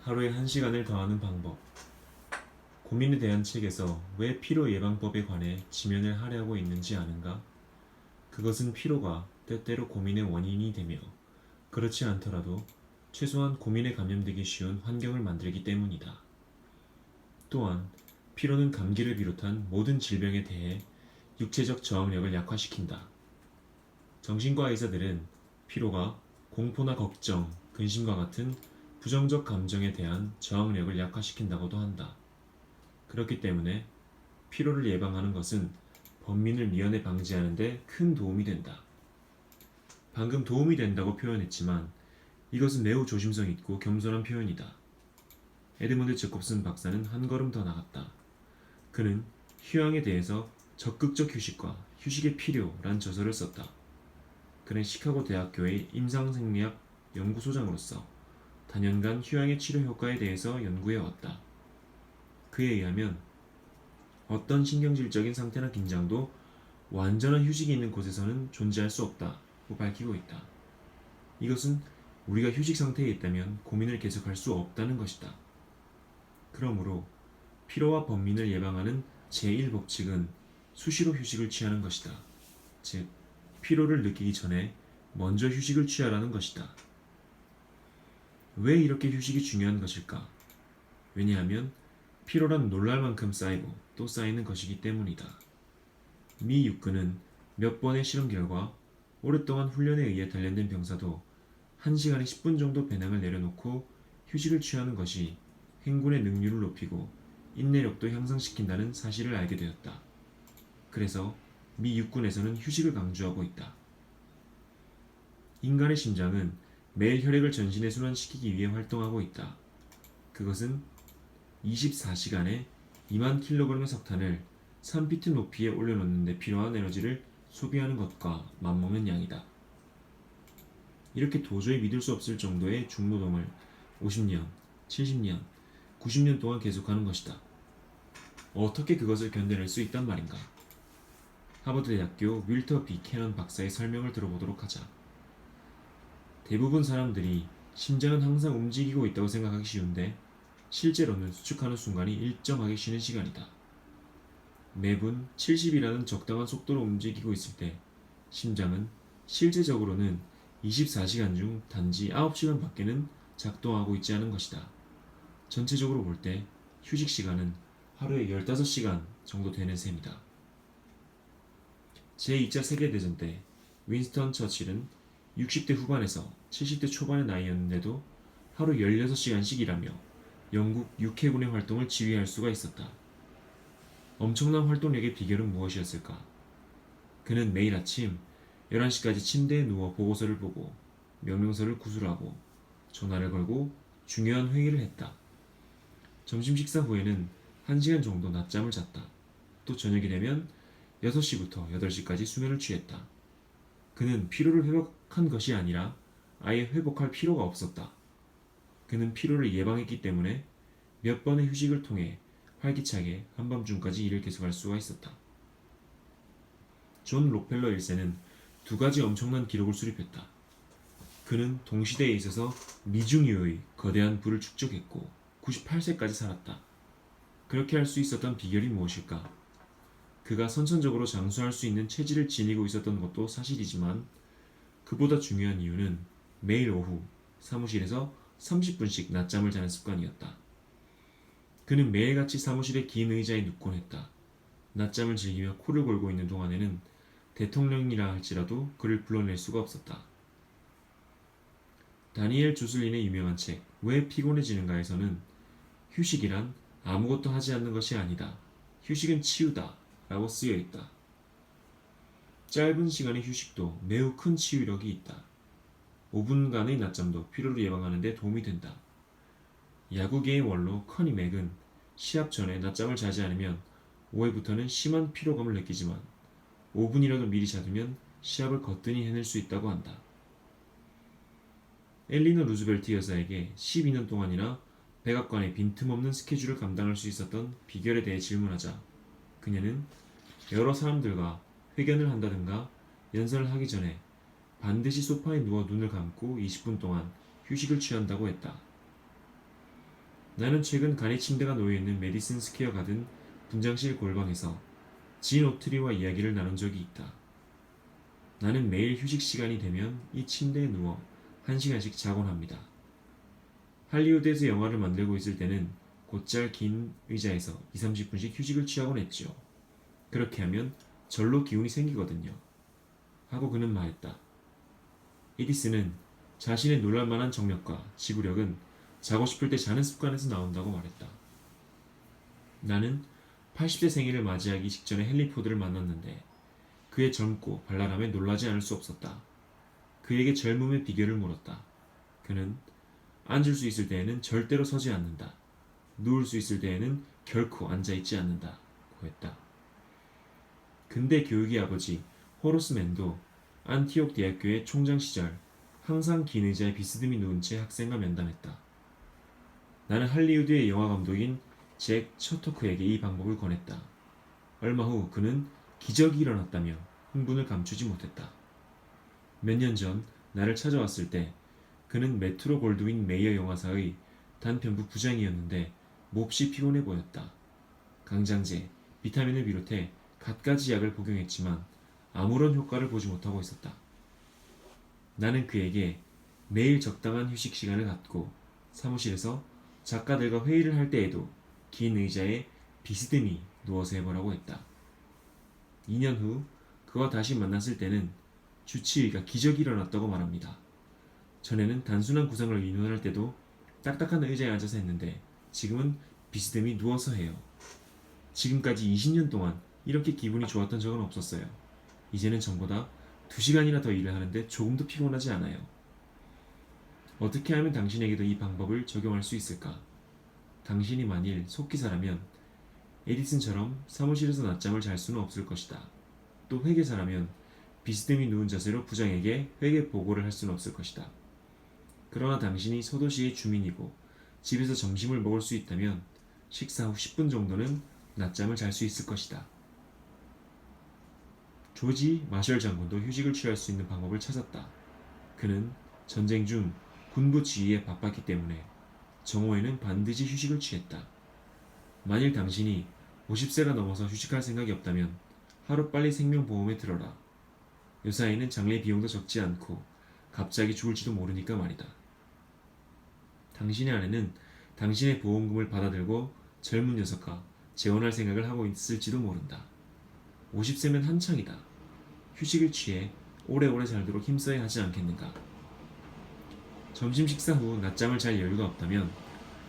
하루에 1시간을 더하는 방법. 고민에 대한 책에서 왜 피로 예방법에 관해 지면을 하려고 있는지 아는가? 그것은 피로가 때때로 고민의 원인이 되며 그렇지 않더라도 최소한 고민에 감염되기 쉬운 환경을 만들기 때문이다. 또한 피로는 감기를 비롯한 모든 질병에 대해 육체적 저항력을 약화시킨다. 정신과 의사들은 피로가 공포나 걱정, 근심과 같은 부정적 감정에 대한 저항력을 약화시킨다고도 한다. 그렇기 때문에 피로를 예방하는 것은 번민을 미연에 방지하는 데 큰 도움이 된다. 방금 도움이 된다고 표현했지만 이것은 매우 조심성 있고 겸손한 표현이다. 에드먼드 제콥슨 박사는 한 걸음 더 나갔다. 그는 휴양에 대해서 적극적 휴식과 휴식의 필요란 저서를 썼다. 그는 시카고 대학교의 임상생리학 연구소장으로서 단연간 휴양의 치료 효과에 대해서 연구해 왔다. 그에 의하면 어떤 신경질적인 상태나 긴장도 완전한 휴식이 있는 곳에서는 존재할 수 없다고 밝히고 있다. 이것은 우리가 휴식 상태에 있다면 고민을 계속할 수 없다는 것이다. 그러므로 피로와 번민을 예방하는 제1법칙은 수시로 휴식을 취하는 것이다. 즉, 피로를 느끼기 전에 먼저 휴식을 취하라는 것이다. 왜 이렇게 휴식이 중요한 것일까? 왜냐하면 피로란 놀랄 만큼 쌓이고 또 쌓이는 것이기 때문이다. 미 육군은 몇 번의 실험 결과 오랫동안 훈련에 의해 단련된 병사도 1시간에 10분 정도 배낭을 내려놓고 휴식을 취하는 것이 행군의 능률을 높이고 인내력도 향상시킨다는 사실을 알게 되었다. 그래서 미 육군에서는 휴식을 강조하고 있다. 인간의 심장은 매일 혈액을 전신에 순환시키기 위해 활동하고 있다. 그것은 24시간에 2만 킬로그램의 석탄을 3피트 높이에 올려놓는 데 필요한 에너지를 소비하는 것과 맞먹는 양이다. 이렇게 도저히 믿을 수 없을 정도의 중노동을 50년, 70년, 90년 동안 계속하는 것이다. 어떻게 그것을 견뎌낼 수 있단 말인가? 하버드 대학교 윌터 B. 캐넌 박사의 설명을 들어보도록 하자. 대부분 사람들이 심장은 항상 움직이고 있다고 생각하기 쉬운데 실제로는 수축하는 순간이 일정하게 쉬는 시간이다. 매분 70이라는 적당한 속도로 움직이고 있을 때 심장은 실제적으로는 24시간 중 단지 9시간 밖에는 작동하고 있지 않은 것이다. 전체적으로 볼 때 휴식 시간은 하루에 15시간 정도 되는 셈이다. 제2차 세계대전 때 윈스턴 처칠은 60대 후반에서 70대 초반의 나이였는데도 하루 16시간씩 일하며 영국 육해군의 활동을 지휘할 수가 있었다. 엄청난 활동력의 비결은 무엇이었을까? 그는 매일 아침 11시까지 침대에 누워 보고서를 보고 명령서를 구술하고 전화를 걸고 중요한 회의를 했다. 점심 식사 후에는 1시간 정도 낮잠을 잤다. 또 저녁이 되면 6시부터 8시까지 수면을 취했다. 그는 피로를 회복한 것이 아니라 아예 회복할 필요가 없었다. 그는 피로를 예방했기 때문에 몇 번의 휴식을 통해 활기차게 한밤중까지 일을 계속할 수가 있었다. 존 록펠러 1세는 2가지 엄청난 기록을 수립했다. 그는 동시대에 있어서 미중유의 거대한 부를 축적했고 98세까지 살았다. 그렇게 할 수 있었던 비결이 무엇일까? 그가 선천적으로 장수할 수 있는 체질을 지니고 있었던 것도 사실이지만 그보다 중요한 이유는 매일 오후 사무실에서 30분씩 낮잠을 자는 습관이었다. 그는 매일같이 사무실의 긴 의자에 눕곤 했다. 낮잠을 즐기며 코를 골고 있는 동안에는 대통령이라 할지라도 그를 불러낼 수가 없었다. 다니엘 주슬린의 유명한 책 왜 피곤해지는가에서는 휴식이란 아무것도 하지 않는 것이 아니다. 휴식은 치유다 라고 쓰여 있다. 짧은 시간의 휴식도 매우 큰 치유력이 있다. 5분간의 낮잠도 피로를 예방하는 데 도움이 된다. 야구계의 원로 커니 맥은 시합 전에 낮잠을 자지 않으면 5회부터는 심한 피로감을 느끼지만 5분이라도 미리 자두면 시합을 거뜬히 해낼 수 있다고 한다. 엘리너 루즈벨트 여사에게 12년 동안이나 백악관의 빈틈없는 스케줄을 감당할 수 있었던 비결에 대해 질문하자 그녀는 여러 사람들과 회견을 한다든가 연설을 하기 전에 반드시 소파에 누워 눈을 감고 20분 동안 휴식을 취한다고 했다. 나는 최근 간이 침대가 놓여있는 메디슨 스퀘어 가든 분장실 골방에서 진 오트리와 이야기를 나눈 적이 있다. 나는 매일 휴식 시간이 되면 이 침대에 누워 1시간씩 자곤 합니다. 할리우드에서 영화를 만들고 있을 때는 곧잘 긴 의자에서 2~30분씩 휴식을 취하곤 했지요. 그렇게 하면 절로 기운이 생기거든요. 하고 그는 말했다. 에디슨은 자신의 놀랄만한 정력과 지구력은 자고 싶을 때 자는 습관에서 나온다고 말했다. 나는 80세 생일을 맞이하기 직전에 헨리 포드를 만났는데 그의 젊고 발랄함에 놀라지 않을 수 없었다. 그에게 젊음의 비결을 물었다. 그는 앉을 수 있을 때에는 절대로 서지 않는다. 누울 수 있을 때에는 결코 앉아있지 않는다. 고 했다. 근대 교육의 아버지 호로스 맨도 안티옥 대학교의 총장 시절 항상 긴 의자에 비스듬히 누운 채 학생과 면담했다. 나는 할리우드의 영화 감독인 잭 처토크에게 이 방법을 권했다. 얼마 후 그는 기적이 일어났다며 흥분을 감추지 못했다. 몇 년 전 나를 찾아왔을 때 그는 메트로 골드윈 메이어 영화사의 단편부 부장이었는데 몹시 피곤해 보였다. 강장제, 비타민을 비롯해 갖가지 약을 복용했지만 아무런 효과를 보지 못하고 있었다. 나는 그에게 매일 적당한 휴식 시간을 갖고 사무실에서 작가들과 회의를 할 때에도 긴 의자에 비스듬히 누워서 해보라고 했다. 2년 후 그와 다시 만났을 때는 주치의가 기적이 일어났다고 말합니다. 전에는 단순한 구상을 의논할 때도 딱딱한 의자에 앉아서 했는데 지금은 비스듬히 누워서 해요. 지금까지 20년 동안 이렇게 기분이 좋았던 적은 없었어요. 이제는 전보다 2시간이나 더 일을 하는데 조금도 피곤하지 않아요. 어떻게 하면 당신에게도 이 방법을 적용할 수 있을까? 당신이 만일 속기사라면 에디슨처럼 사무실에서 낮잠을 잘 수는 없을 것이다. 또 회계사라면 비스듬히 누운 자세로 부장에게 회계 보고를 할 수는 없을 것이다. 그러나 당신이 소도시의 주민이고 집에서 점심을 먹을 수 있다면 식사 후 10분 정도는 낮잠을 잘 수 있을 것이다. 조지 마셜 장군도 휴식을 취할 수 있는 방법을 찾았다. 그는 전쟁 중 군부 지휘에 바빴기 때문에 정오에는 반드시 휴식을 취했다. 만일 당신이 50세가 넘어서 휴식할 생각이 없다면 하루빨리 생명보험에 들어라. 요사이는 장례 비용도 적지 않고 갑자기 죽을지도 모르니까 말이다. 당신의 아내는 당신의 보험금을 받아들고 젊은 녀석과 재혼할 생각을 하고 있을지도 모른다. 50세면 한창이다. 휴식을 취해 오래오래 살도록 힘써야 하지 않겠는가. 점심 식사 후 낮잠을 잘 여유가 없다면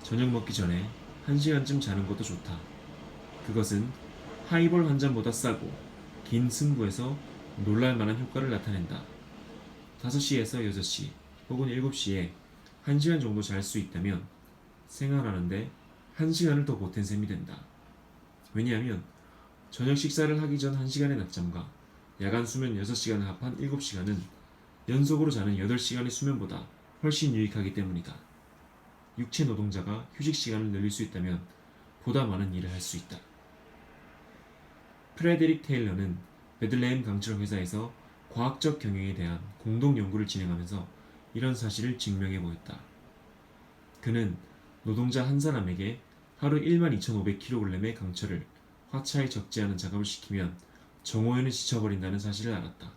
저녁 먹기 전에 1시간쯤 자는 것도 좋다. 그것은 하이볼 한 잔보다 싸고 긴 승부에서 놀랄만한 효과를 나타낸다. 5시에서 6시 혹은 7시에 1시간 정도 잘 수 있다면 생활하는데 1시간을 더 보탠 셈이 된다. 왜냐하면 저녁 식사를 하기 전 1시간의 낮잠과 야간 수면 6시간을 합한 7시간은 연속으로 자는 8시간의 수면보다 훨씬 유익하기 때문이다. 육체 노동자가 휴식 시간을 늘릴 수 있다면 보다 많은 일을 할 수 있다. 프레데릭 테일러는 베들레헴 강철 회사에서 과학적 경영에 대한 공동 연구를 진행하면서 이런 사실을 증명해 보였다. 그는 노동자 한 사람에게 하루 12,500kg의 강철을 화차에 적지 않은 작업을 시키면 정오에는 지쳐버린다는 사실을 알았다.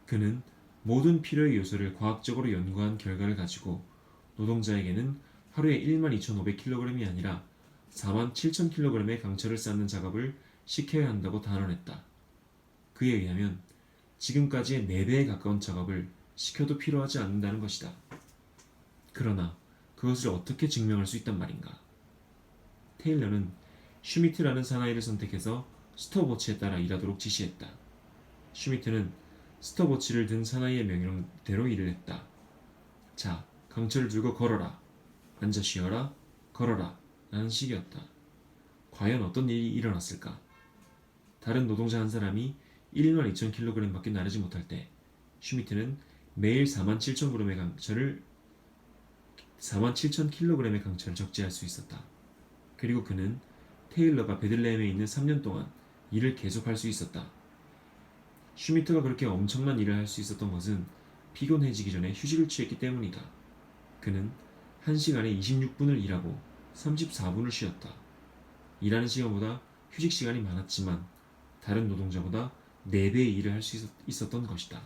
그는 모든 필요의 요소를 과학적으로 연구한 결과를 가지고 노동자에게는 하루에 12,500kg이 아니라 47,000kg의 강철을 쌓는 작업을 시켜야 한다고 단언했다. 그에 의하면 지금까지의 4배에 가까운 작업을 시켜도 필요하지 않는다는 것이다. 그러나 그것을 어떻게 증명할 수 있단 말인가? 테일러는 슈미트라는 사나이를 선택해서 스톱워치에 따라 일하도록 지시했다. 슈미트는 스톱워치를 든 사나이의 명령대로 일을 했다. 자, 강철을 들고 걸어라. 앉아 쉬어라. 걸어라. 라는 식이었다. 과연 어떤 일이 일어났을까? 다른 노동자 한 사람이 12,000kg밖에 나르지 못할 때 슈미트는 매일 47,000kg의 강철을 적재할 수 있었다. 그리고 그는 테일러가 베들레헴에 있는 3년 동안 일을 계속할 수 있었다. 슈미트가 그렇게 엄청난 일을 할 수 있었던 것은 피곤해지기 전에 휴식을 취했기 때문이다. 그는 1시간에 26분을 일하고 34분을 쉬었다. 일하는 시간보다 휴식 시간이 많았지만 다른 노동자보다 4배의 일을 할 수 있었던 것이다.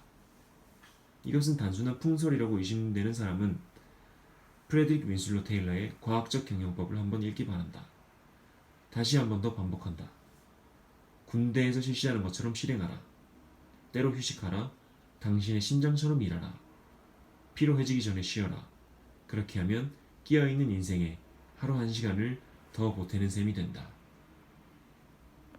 이것은 단순한 풍설이라고 의심되는 사람은 프레드릭 윈슬로 테일러의 과학적 경영법을 한번 읽기 바란다. 다시 한 번 더 반복한다. 군대에서 실시하는 것처럼 실행하라. 때로 휴식하라. 당신의 심장처럼 일하라. 피로해지기 전에 쉬어라. 그렇게 하면 끼어있는 인생에 하루 1시간을 더 보태는 셈이 된다.